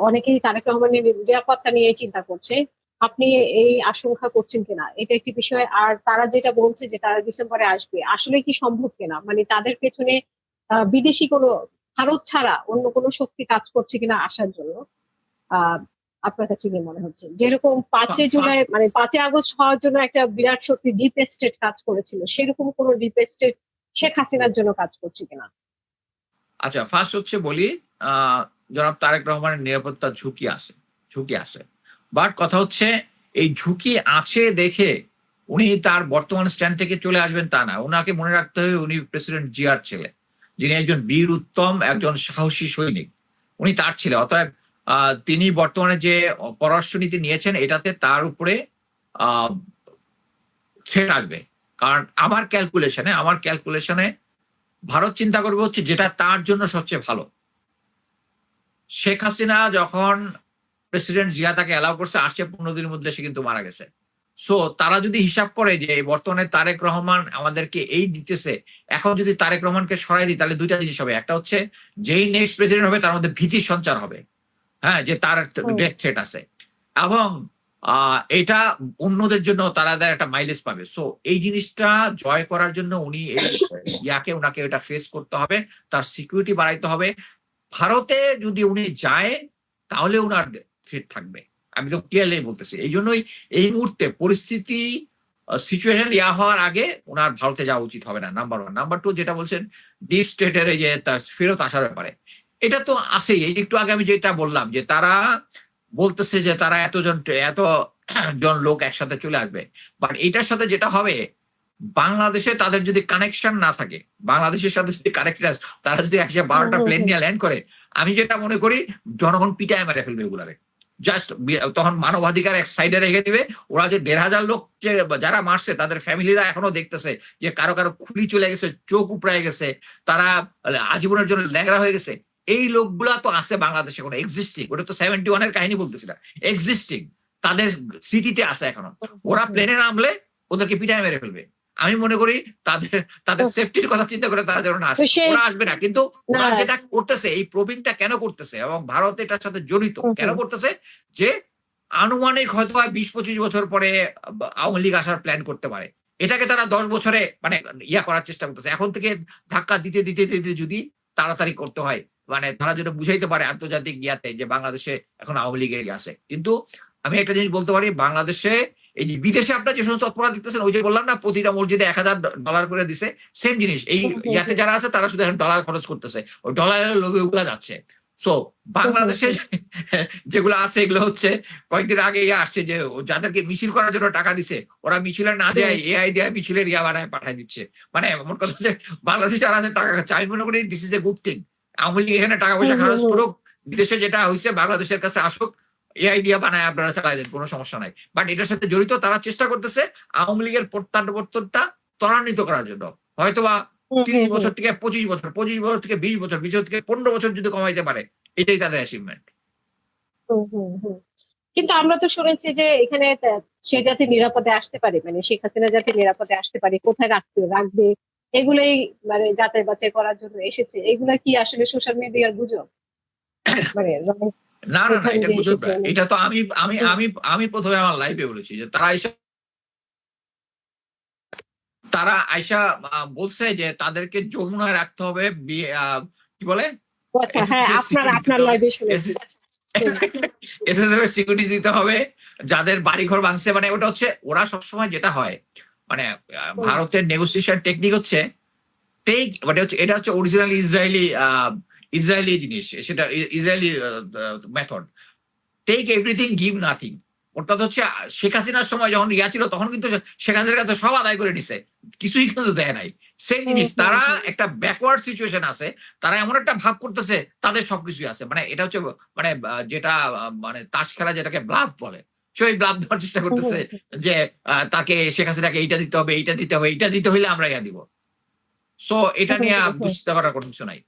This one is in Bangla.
অনেকেই তারেক রহমানের নিরাপত্তা নিয়ে চিন্তা করছে। আপনি এই আশঙ্কা করছেন কিনা, এটা একটি বিষয়। আর তারা যেটা বলছে যে তারা ডিসেম্বরে আসবে, আসলে কি সম্ভব কিনা, মানে তাদের পেছনে বিদেশি কোনো, ভারত ছাড়া অন্য কোনো শক্তি কাজ করছে কিনা আসার জন্য? আহ আপনার কাছে কি মনে হচ্ছে, যেরকম 5 জুলাই ফার্স্ট মানে 5 আগস্ট হওয়ার জন্য একটা বিরাট শক্তি ডিপ স্টেট কাজ করেছিল, সেরকম কোন ডিপ স্টেট শেখ হাসিনার জন্য কাজ করছে কিনা? আচ্ছা, ফার্স্ট হচ্ছে বলি, জনাব তারেক রহমানের নিরাপত্তার ঝুঁকি আছে। বাট কথা হচ্ছে এই ঝুঁকি আছে দেখে উনি তার বর্তমান স্ট্যান্ড থেকে চলে আসবেন তা না। উনাকে মনে রাখতে হবে উনি প্রেসিডেন্ট জিয়ার ছেলে, যিনি একজন বীর উত্তম, একজন সাহসী সৈনিক। উনি তার ছেলে, অতএব তিনি বর্তমানে যে পররাষ্ট্রনীতি নিয়েছেন এটাতে তার উপরে আহ থ্রেট আসবে। কারণ আমার ক্যালকুলেশনে ভারত চিন্তা করবে হচ্ছে যেটা তার জন্য সবচেয়ে ভালো। শেখ হাসিনা যখন প্রেসিডেন্ট জিয়া তাকে অ্যালাউ করছে, আসছে 15 দিনের মধ্যে সে কিন্তু মারা গেছে। সো তারা যদি হিসাব করে যে বর্তমানে তারেক রহমান আমাদেরকে এই দিতেছে, এখন যদি তারেক রহমানকে সরাই দিই তাহলে দুইটা জিনিস হবে। একটা হচ্ছে যেই নেক্সট প্রেসিডেন্ট হবে তার মধ্যে ভীতির সঞ্চার হবে, হ্যাঁ, যে তার হুম। ডিরেক্ট থ্রেট আছে, এবং এটা অন্যদের জন্য তারা একটা মাইলেজ পাবে। সো এই জিনিসটা জয় করার জন্য উনি এই ওনাকে এটা ফেস করতে হবে, তার সিকিউরিটি বাড়াইতে হবে। ভারতে যদি উনি যায় তাহলে উনার থ্রেট থাকবে, আমি তো ক্লিয়ারলি বলতেছি। এই জন্যই এই মুহূর্তে পরিস্থিতি সিচুয়েশন হওয়ার আগে উনার ভারতে যাওয়া উচিত হবে না, নাম্বার ওয়ান। নাম্বার টু, যেটা বলছেন ডিপ স্টেটের এই যে তার ফেরত আসার ব্যাপারে, এটা তো আছেই। এই একটু আগে আমি যেটা বললাম যে তারা বলতেছে যে তারা এত জন লোক একসাথে চলে আসবে। বাট এটার সাথে যেটা হবে, বাংলাদেশে তাদের যদি কানেকশন না থাকে, বাংলাদেশের সাথে যদি কানেক্টেড, তারা যদি 112টা প্লেন হুম। নিয়ে ল্যান্ড করে, আমি যেটা মনে করি জনগণ পিটায় মেরে ফেলবে ওগুলারে। জাস্ট তখন মানবাধিকার এক সাইডে রেখে দিবে। ওরা যে 1,500 লোক যারা মারছে তাদের ফ্যামিলিরা এখনো দেখতেছে যে কারো কারো খুলি চলে গেছে, চোখ উপড়ায় গেছে, তারা আজীবনের জন্য ল্যাংড়া হয়ে গেছে। এই লোকগুলা তো আছে বাংলাদেশে, কোনো এক্সিস্টিং, ওটা তো 71-এর কাহিনী বলতেছি না, এক্সিস্টিং, তাদের স্মৃতিতে আছে এখনো। হুম। ওরা হুম। প্লেনে নামলে ওদেরকে পিটায় মেরে ফেলবে। আমি মনে করি তাদের তাদের হুম। সেফটির কথা চিন্তা করে তারা যেন না তো আসে। সে ওরা আসবে না, কিন্তু না। ওরা যেটা করতেছে, এই প্রবীণটা কেন করতেছে এবং ভারত এটার সাথে জড়িত হুম। কেন হুম। করতেছে, যে আনুমানিক হয়তো 20-25 বছর পরে আওয়ামী লীগ আসার প্ল্যান করতে পারে। এটাকে তারা 10 বছরে মানে করার চেষ্টা করতেছে। এখন থেকে ধাক্কা দিতে দিতে দিতে যদি তাড়াতাড়ি করতে হয়, মানে তারা যেটা বুঝাইতে পারে আন্তর্জাতিক ইয়াতে যে বাংলাদেশে এখন আওয়ামী লীগের আছে। কিন্তু আমি একটা জিনিস বলতে পারি, বাংলাদেশে এই যে বিদেশে আপনার যে সমস্ত অপরাধ দেখতেছেন, ওই যে বললাম না প্রতিটা মসজিদে $1,000 করে দিছে, সেম জিনিস এই হুম। হুম। ইয়াতে হুম। যারা আছে তারা শুধু এখন ডলার খরচ করতেছে, ওই ডলারের লোভে ওগুলা যাচ্ছে। সো হুম। হুম। বাংলাদেশে হুম। যেগুলো আছে এগুলো হচ্ছে কয়েকদিন আগে আসছে যে যাদেরকে মিছিল করার জন্য টাকা দিছে, ওরা মিছিলে না হুম। দেয় এআই দেয় মিছিলের বানায় পাঠায় দিচ্ছে। মানে মোট কথা হচ্ছে বাংলাদেশে যারা আছে টাকা খাচ্ছে। আমি মনে করি this is a good thing. Awami League এখানে টাকা হুম। পয়সা হুম। খরচ হুম। করুক, বিদেশে যেটা হয়েছে বাংলাদেশের কাছে আসুক, এআই দিয়ে বানায় আপনারা চালাই দেন, কোনো সমস্যা নাই। বাট এটার সাথে জড়িত তারা চেষ্টা করতেছে আওয়ামী লীগের প্রত্যাবর্তনটা ত্বরান্বিত করার জন্য। হয়তোবা হুম। 30 হুম। বছর হুম। থেকে 25 বছর, 25 বছর থেকে 20 বছর, 20 বছর থেকে 15 বছর যদি কমাইতে পারে, এটাই তাদের অ্যাচিভমেন্ট। হুম। হুম। হুম। কিন্তু আমরা তো শুনেছি যে এখানে সে যাতে নিরাপদে আসতে পারে, মানে শেখ হাসিনা যাতে নিরাপদে আসতে পারে, কোথায় রাখবে এগুলোই, মানে যাচাই বাছাই করার জন্য এসেছে। এগুলা কি আসলে সোশ্যাল মিডিয়ার গুজব? মানে না না না, প্রধান এটা যে গুজব এসেছে না। উনি। এটা তো আমি আমি হুম। আমি আমি প্রথমে আমার লাইফে বলেছি যে তারা আইসা বলছে যে তাদেরকে যমুনায় রাখতে হবে, কি বলে, ও আচ্ছা, হ্যাঁ, এসএসএফ আপনার সিকিউরিটি আপনার দিতে হবে, লাইভে শুনেছি। আচ্ছা। হুম। এসএসএফ এর সিকিউরিটি দিতে হবে, যাদের বাড়িঘর ভাঙছে। মানে ওটা হচ্ছে ওরা সবসময় যেটা হয়, মানে হুম। ভারতের নেগোসিয়েশন টেকনিক হচ্ছে টেক, মানে হচ্ছে এটা হচ্ছে অরিজিনাল ইসরায়েলি জিনিস, সেটা Israeli method. Take everything give nothing. অর্থাৎ হচ্ছে শেখ হাসিনার সময় যখন ছিল তখন কিন্তু শেখ হাসিনার কাছে সব আদায় করে নিছে, কিছুই কিন্তু দেয় নাই। সেম হুম। জিনিস, হুম। তারা হুম। একটা ব্যাকওয়ার্ড সিচুয়েশন আছে, তারা এমন একটা ভাব করতেছে তাদের সবকিছুই আছে। মানে এটা হচ্ছে মানে যেটা মানে তাস খেলা যেটাকে ব্লাফ বলে, সেই ব্লাফ দেওয়ার চেষ্টা হুম। করতেছে হুম। যে তাকে শেখ হাসিনাকে এইটা দিতে হবে, এইটা দিতে হবে, এইটা দিতে হইলে আমরা ইয়া দিব। সো এটা হুম। নিয়ে হুম। হুম। দুশ্চিন্তা করার কোনো কিছু নাই।